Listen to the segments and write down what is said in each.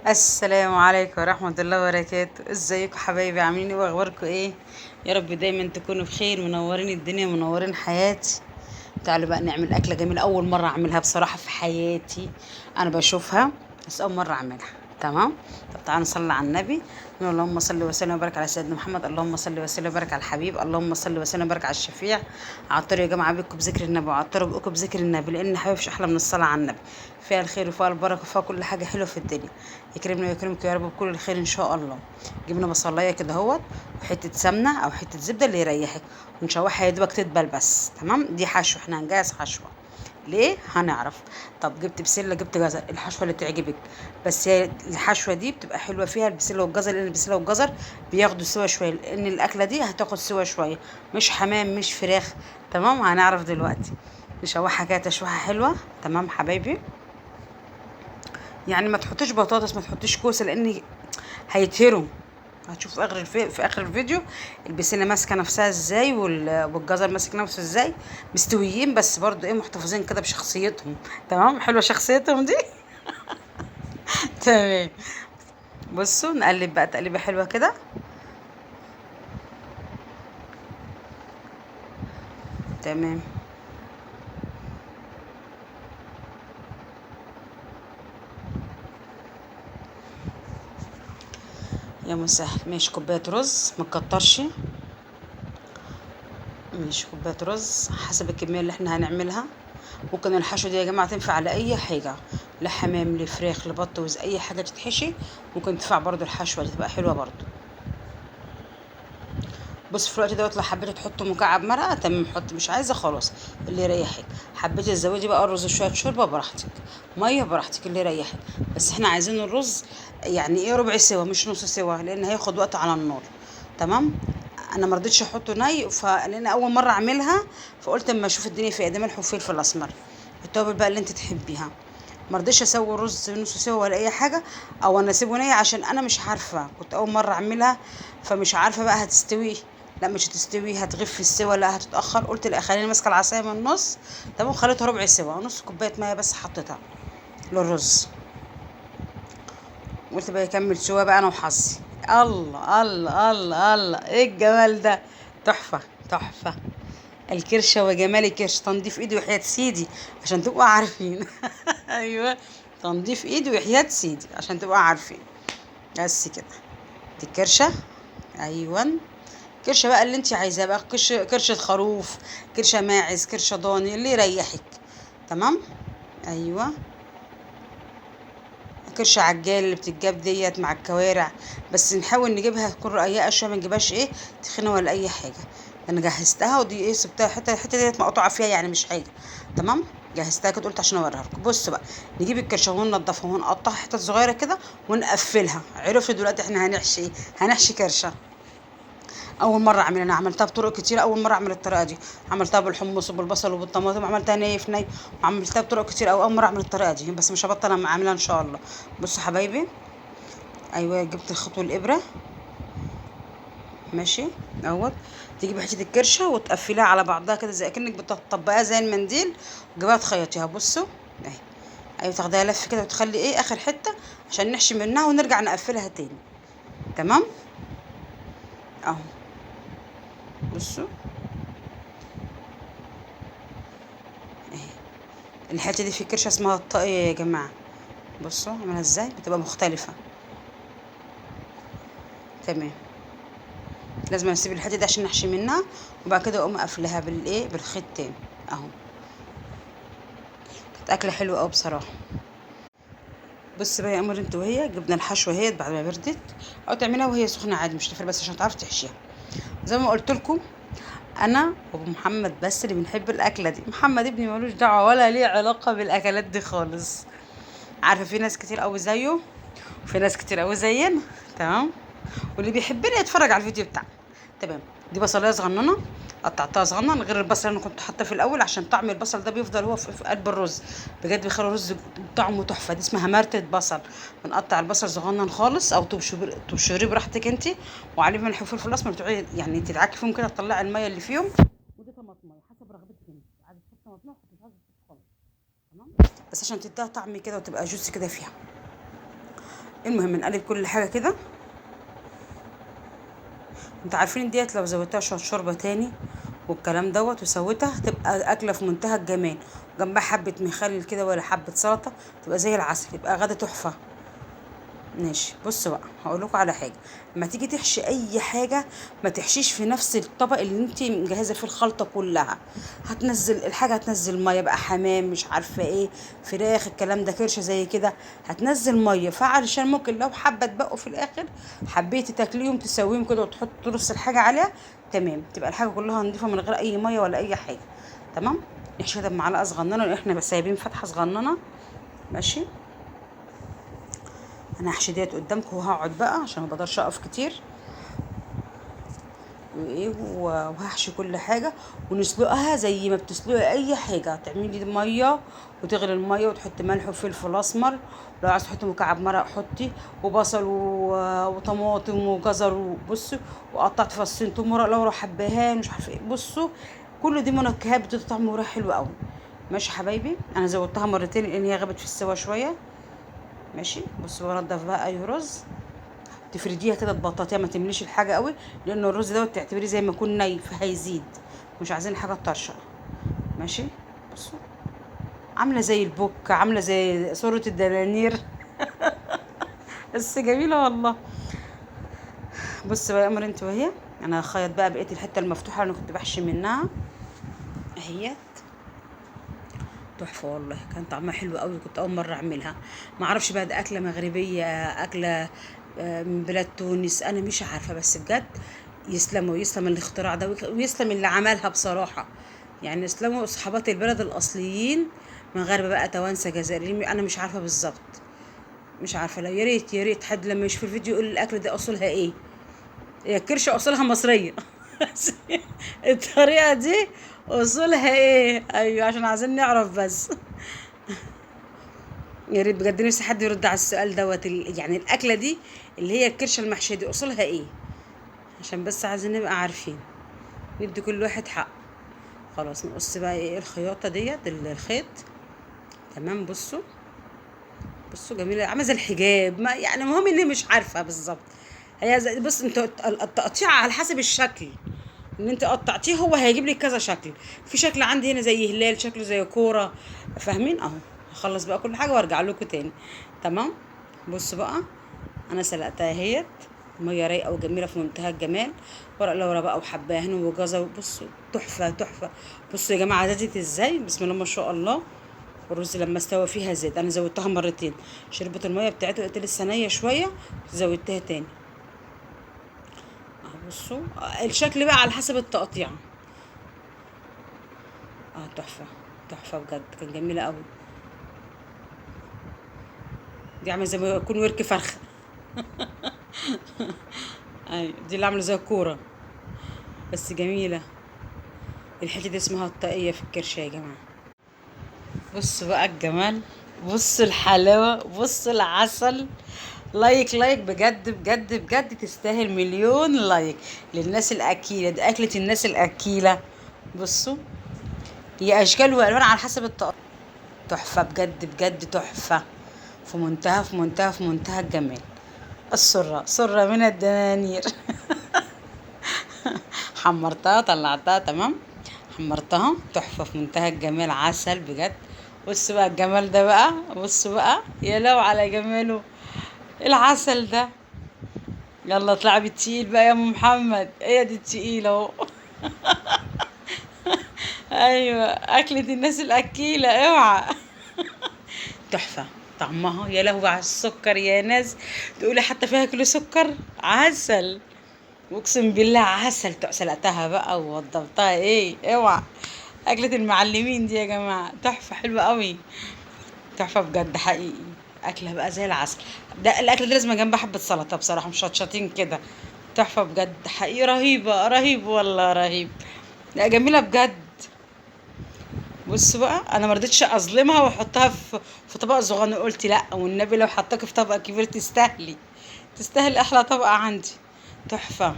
السلام عليكم ورحمة الله وبركاته. ازيكم حبايبي؟ عاملين ايه واخباركم ايه؟ يا رب دايما تكونوا بخير، منورين الدنيا منورين حياتي. تعالوا بقى نعمل أكلة جميلة، أول مرة أعملها بصراحة في حياتي. أنا بشوفها بس أول مرة أعملها. تمام. طب تعالوا نصلي على النبي. نقول اللهم صل وسلم وبارك على سيدنا محمد. اللهم صل وسلم وبارك على الحبيب. اللهم صل وسلم وبارك على الشفيع. عطروا يا جماعة بيكم بذكر النبي، وعطروا بقكم بذكر النبي، لأن حبيبي مش أحلى من الصلاة على النبي. فيها الخير وفيها البركة وفيها كل حاجة حلوة في الدنيا. يكرمنا ويكرمك يا رب بكل الخير إن شاء الله. جبنا بصلاية كده اهوت، وحتة سمنة أو حتة زبدة اللي يريحك، ونشوحها يا دوبك تدبل بس. تمام. دي حشو، احنا هنجهز حشوة. ليه؟ هنعرف. طب جبت بسله، جبت جزر، الحشوه اللي تعجبك. بس هي الحشوه دي بتبقى حلوه فيها البسله والجزر، لان البسله والجزر بياخدوا سوا شويه، لان الاكله دي هتاخد سوا شويه، مش حمام مش فراخ. تمام. هنعرف دلوقتي. نشوحها كده تشويحه حلوه. تمام حبايبي. يعني ما تحطيش بطاطس، ما تحطيش كوسه، لان هيتهروا. هتشوف في في اخر الفيديو البسله ماسكه نفسها ازاي، والجزر ماسك نفسه ازاي. مستويين بس برضو ايه، محتفظين كده بشخصيتهم. تمام. حلوه شخصيتهم دي. تمام. بصوا نقلب بقى تقليبه حلوه كده. تمام. يا مسهل. ماشي كوبايه رز متكترش. ماشي كوبايه رز حسب الكميه اللي احنا هنعملها. ممكن الحشو دي يا جماعه تنفع على اي حاجه، لحمام لفراخ لبط وز اي حاجه تتحشي. ممكن تنفع برضو الحشوه دي تبقى حلوه برضو. بص في الوقت دوت لو حبيتي تحطوا مكعب مرقه تمام، حط، مش عايزه خلاص اللي يريحك. حبيتي تزودي بقى الرز شويه شوربه براحتك، ميه براحتك اللي يريحك. بس احنا عايزين الرز يعني ايه، ربع سوا مش نص سوا، لان هياخد وقت على النار. تمام. انا ما رضيتش احطه ني، فلان اول مره اعملها، فقلت اما اشوف الدنيا فيها ده ملح وفلفل اسمر، التوابل بقى اللي انت تحبيها. ما رضيتش اسوي الرز نص سوا ولا اي حاجه، او انا اسيبه ني، عشان انا مش عارفه، كنت اول مره اعملها، فمش عارفه بقى هتستوي لا مش هتستوي، هتغف في السوا لا هتتاخر. قلت لا خليني ماسكه العصايه من النص. تمام. خليتها ربع سوا، نص كوبايه ميه بس حطيتها للرز. قلت بقى يكمل سوا بقى انا وحظي. الله الله الله الله، ايه الجمال ده! تحفه تحفه. الكرشه وجمال الكرش، تنظيف ايدي وحياة سيدي عشان تبقوا عارفين. ايوه، تنظيف ايدي وحياة سيدي عشان تبقوا عارفين. بس كده. دي الكرشه. ايوه. كرشه بقى اللي انت عايزاه بقى، كرشه خروف، كرشه ماعز، كرشه ضاني، اللي يريحك. تمام. ايوه. كرشه عجال اللي بتتجاب ديت مع الكوارع، بس نحاول نجيبها تكون رقيقه شويه، ما نجيبهاش ايه تخينه ولا اي حاجه. انا جهزتها ودي ايه سبتها حته الحته ديت مقطوعه فيها يعني مش حاجه. تمام. جهزتها كده قلت عشان اوريها لكم. بص بقى، نجيب الكرشه وننضفها ونقطعها حتت صغيره كده ونقفلها. عرفت دلوقتي احنا هنحشي ايه؟ هنحشي كرشه. اول مره اعمل، انا عملتها بطرق كتير، اول مره اعمل الطريقه دي. عملتها بالحمص وبالبصل وبالطماطم، عملتها ني في ني، وعملتها بطرق كتير، او اول مره اعمل الطريقه دي، بس مش هبطل انا اعملها ان شاء الله. بصوا حبايبي. ايوه جبت الخيط والابره. ماشي. اهوت. تجيبي حته الكرشه وتقفليها على بعضها كده زي كأنك بتطبقيها زي المنديل، وتجيبيها تخيطيها. بصوا اهي. ايوه تاخديها لف كده وتخلي ايه اخر حته عشان نحشي منها ونرجع نقفلها تاني. تمام. اهو. بصوا اهي. الحته دي في كرشه اسمها الطاقية يا جماعه. بصوا عامله ازاي، بتبقى مختلفه. تمام. لازم اسيب الحته دي عشان نحشي منها، وبعد كده اقوم قافلها بالايه بالخيط تاني. اهو. كانت اكله حلوه قوي بصراحه. بص بقى يا قمر، انت وهي جبنا الحشوه اهي بعد ما بردت، او تعملها وهي سخنه عادي مش تفرق، بس عشان تعرف تحشيها. زي ما قلت لكم، انا وابو محمد بس اللي بنحب الاكله دي، محمد ابني ملوش دعوه ولا ليه علاقه بالاكلات دي خالص. عارفه في ناس كتير قوي زيه، وفي ناس كتير قوي زينا. تمام. واللي بيحبني يتفرج على الفيديو بتاعنا. تمام. دي بصلايه صغننه، قطعتها صغنن غير البصل اللي انا كنت حاطاه في الاول، عشان طعم البصل ده بيفضل هو في قلب الرز. بجد بيخلي الرز طعمه تحفه. دي اسمها مرتة بصل. بنقطع البصل صغنن خالص، او تبشريه براحتك انت، وعليه ملح وفلفل اسمر، بتقعدي يعني تدعكي فيهم كده تطلعي الميه اللي فيهم. ودي طماطميه حسب رغبتك انت، عايزه تحطي طماطميه حطي، مش عايزه تحطي خالص. تمام. بس عشان تديها طعم كده وتبقى جوسي كده فيها. المهم نقلب كل حاجه كده. انتوا عارفين ديت لو زودتها شويه شوربه تاني والكلام دوت وسويتها هتبقى اكله في منتهى الجمال، جنبها حبه مخلل كده ولا حبه سلطه، تبقى زي العسل، يبقى غدا تحفه. ماشي، بص بقى هقول لكم على حاجه. لما تيجي تحشي اي حاجه ما تحشيش في نفس الطبق اللي انت مجهزه فيه الخلطه كلها. هتنزل الحاجه، هتنزل ميه بقى، حمام مش عارفه ايه، فراخ، الكلام ده، كرشه زي كده، هتنزل ميه. فعلشان ممكن لو حبه تبقوا في الاخر حبيتي تاكليهم تسويهم كده وتحط نص الحاجه عليها، تمام، تبقى الحاجه كلها نضيفه من غير اي ميه ولا اي حاجه. تمام. نحشي كده بمعلقه صغننه، احنا بس سايبين فتحه صغننه. ماشي. انا هحشي ديت قدامكم وهقعد بقى عشان ما بقدرش اقف كتير. وايه وهحشي كل حاجه ونسلقها زي ما بتسلقي اي حاجه. تعملي ميه وتغلي الميه وتحطي ملح وفلفل اسمر، لو عايز تحطي مكعب مرق حطي، وبصل وطماطم وجزر، وبصوا وقطعت فصين توم ورق لورا حبهان مش عارفه ايه. بصوا كل دي منكهات بتدي طعم وريحه حلو قوي. ماشي حبايبي، انا زودتها مرتين لان هي غابت في السوا شويه. ماشي. بصوا بنضف بقى اي رز، تفرديها كده تبططيها، ما تمليش الحاجه قوي لان الرز دوت تعتبريه زي ما يكون ني فهيزيد، مش عايزين حاجه تطرشق. ماشي. بصوا عامله زي البوك، عامله زي صوره الدنانير بس جميله والله. بص بقى يا قمر انت وهي، انا هخيط بقى بقيه الحته المفتوحه اللي انا كنت بحشي منها اهيت. تحفه والله، كان طعمها حلو قوي، كنت اول مره اعملها. ما اعرفش بقى ده اكله مغربيه، اكله من بلاد تونس، انا مش عارفه، بس بجد يسلموا، يسلم الاختراع ده ويسلم اللي عملها بصراحه. يعني يسلموا اصحابات البلد الاصليين، مغاربه بقى، توانسه، جزائريين، انا مش عارفه بالظبط، مش عارفه. لو يا ريت يا ريت حد لما يشوف الفيديو يقول الاكل دي اصولها ايه. هي الكرشه اصولها مصريه الطريقه دي اصولها ايه؟ ايوه عشان عايزين نعرف بس يا ريت بجد، نفسي حد يرد على السؤال دوت. يعني الاكله دي اللي هي الكرشه المحشيه دي اصولها ايه؟ عشان بس عايزين نبقى عارفين، ندي كل واحد حق. خلاص نقص بقى ايه الخياطه ديت الخيط. تمام. بصوا بصوا جميله، عامله زي الحجاب، ما يعني المهم اني مش عارفه بالظبط. هي بص انت التقطيع على حسب الشكل ان انت قطعتيه هو هيجيب لك كذا شكل. في شكل عندي هنا زي هلال، شكله زي كوره، فاهمين اهو. هخلص بقى كل حاجه وارجع لكم تاني. تمام. بصوا بقى انا سلقتها اهيت، ميه رايقه وجميله في منتهى الجمال، ورق لورا بقى وحبهان وجزر. بصوا تحفه تحفه. بصوا يا جماعه زادت ازاي، بسم الله ما شاء الله. الرز لما استوى فيها زاد، انا زودتها مرتين، شربت الميه بتاعته، قلت لسه نيه شويه، زودتها تاني. بصوا الشكل بقى على حسب التقطيع. تحفه تحفه بجد، كان جميله قوي. دي عامله زي ما يكون ورك فرخه اي دي اللي عامله زي الكوره بس جميله. الحته دي اسمها الطاقيه في الكرشه يا جماعه. بصوا بقى الجمال، بصوا الحلاوه، بصوا العسل. لايك لايك بجد بجد بجد، تستاهل مليون لايك للناس الاكيله. دي اكله الناس الاكيله. بصوا هي اشكال والوان على حسب الطاقه. تحفه بجد بجد، تحفه في منتهى في منتهى في منتهى الجمال. السره سره من الدنانير حمرتها طلعتها تمام، حمرتها تحفه في منتهى الجمال، عسل بجد. بصوا بقى الجمال ده بقى، بصوا بقى يا لو على جماله العسل ده. يلا اطلعي بالتقيل بقى يا ام محمد، هي دي التقيله اهو ايوه اكلة الناس الاكيله، اوعى تحفه. طعمها يا لهوي على السكر يا ناس، تقولي حتى فيها كيلو سكر عسل، اقسم بالله عسل. سلقتها بقى ووضبتها ايه، اوعى. اكلة المعلمين دي يا جماعه، تحفه حلوه قوي، تحفه بجد حقيقي. اكله بقى زي العسل. ده الاكل ده لازم جنبها حبه سلطه بصراحه، مش شطشطين كده. تحفه بجد حقيقي، رهيبه رهيب والله رهيب. لا جميله بجد. بص بقى انا ما رضيتش اظلمها واحطها في طبق صغير، قلت لا والنبي لو حطاكي في طبق كبير تستاهلي، تستاهل احلى طبق عندي. تحفه.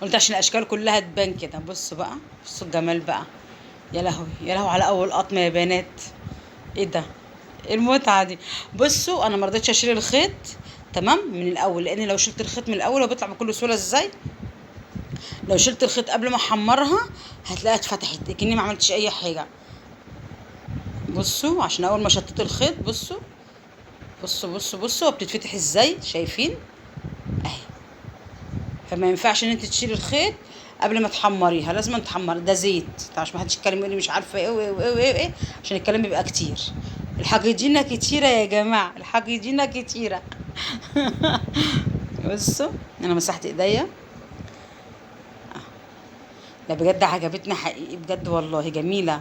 قلت عشان الاشكال كلها تبان كده. بصوا بقى، بصوا الجمال بقى، يا لهوي يا لهوي على اول قطمه يا بنات. ايه ده، المتعه دي. بصوا انا ما رضيتش اشيل الخيط تمام من الاول، لان لو شلت الخيط من الاول هو بيطلع بكل سهوله ازاي. لو شلت الخيط قبل ما احمرها هتلاقيها اتفتحت كأني ما عملتش اي حاجه. بصوا عشان اول ما شطيت الخيط بصوا بصوا بتتفتح ازاي، شايفين اهي. فما ينفعش ان انت تشيلي الخيط قبل ما تحمريها، لازم تحمر ده زيت عشان ما حدش يتكلم يقول لي مش عارفه ايه وايه وايه وايه وايه، عشان الكلام بيبقى كتير. الحاجيجينا كتيره يا جماعه، الحاجيجينا كتيره. بصوا انا مسحت ايديا. لا بجد عجبتني حقيقي بجد والله جميله.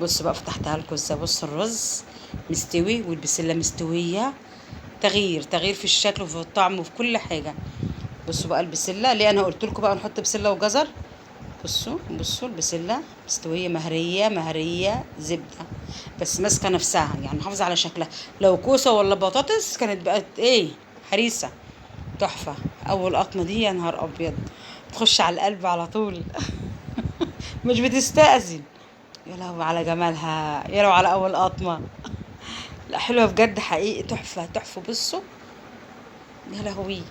بصوا بقى فتحتها لكم ازاي. بصوا الرز مستوي والبسله مستويه، تغيير في الشكل وفي الطعم وفي كل حاجه. بصوا بقى البسله، ليه انا قلت لكم بقى نحط بسله وجزر. بصوا البسله مستويه مهريه زبده، بس ماسكه نفسها يعني محافظه على شكلها. لو كوسه ولا بطاطس كانت بقت ايه، هريسه. تحفه. اول قطمه دي يا نهار ابيض تخش على القلب على طول. مش بتستأذن. يا لهوي على جمالها، يا لهوي على اول قطمه. لا حلوه بجد حقيقي، تحفه. بصوا يا لهوي،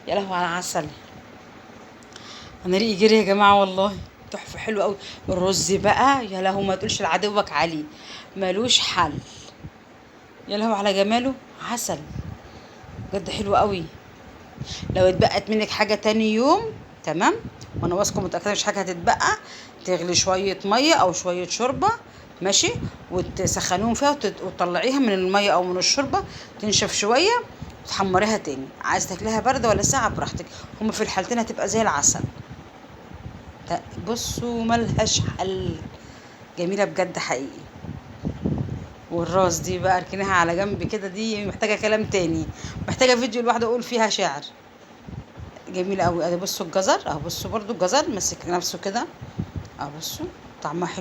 يا لهوي على عسل. انا ريقي جري يا جماعه والله. تحفه حلوه قوي. الرز بقى يا لهوي ما تقولش لعدوك عليه، ملوش حل. يا لهوي على جماله، عسل بجد حلو قوي. لو اتبقت منك حاجه تاني يوم تمام، وانا واثقه متاكده مش حاجه هتتبقى، تغلي شويه ميه او شويه شوربه ماشي، وتسخنوهم فيها وتطلعيها من الميه او من الشوربه تنشف شويه وتحمريها تاني. عايز تاكليها بارده ولا ساعه براحتك، هما في الحالتين هتبقى زي العسل. بصوا ملهاش حل، جميله بجد حقيقي. والراس دي بقى اركنيها على جنب كده، دي محتاجه كلام تاني، محتاجه فيديو لوحده اقول فيها شعر. جميله قوي. ادي بصوا الجزر اهو، بصوا برضو الجزر ماسك نفسه كده اهو، بصوا طعمها حلو.